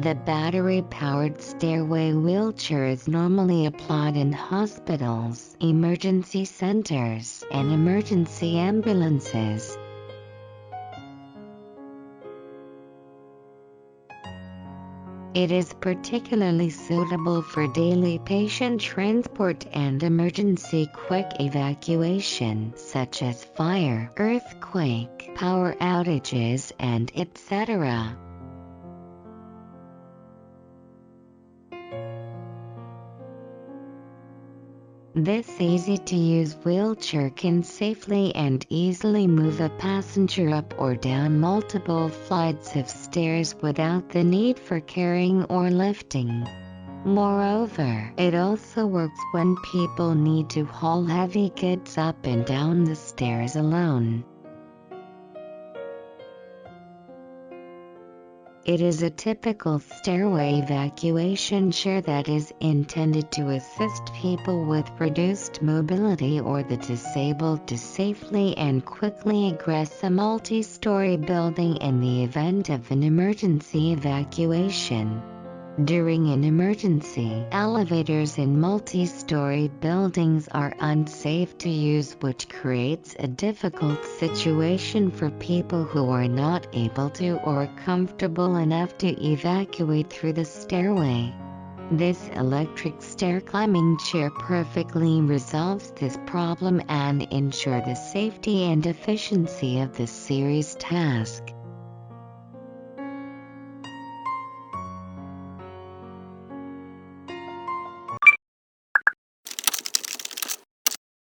The battery-powered stairway wheelchair is normally applied in hospitals, emergency centers, and emergency ambulances. It is particularly suitable for daily patient transport and emergency quick evacuation, such as fire, earthquake, power outages, and etc. This easy-to-use wheelchair can safely and easily move a passenger up or down multiple flights of stairs without the need for carrying or lifting. Moreover, it also works when people need to haul heavy goods up and down the stairs alone. It is a typical stairway evacuation chair that is intended to assist people with reduced mobility or the disabled to safely and quickly egress a multi-story building in the event of an emergency evacuation. During an emergency, elevators in multi-story buildings are unsafe to use, which creates a difficult situation for people who are not able to or comfortable enough to evacuate through the stairway. This electric stair climbing chair perfectly resolves this problem and ensures the safety and efficiency of the series task.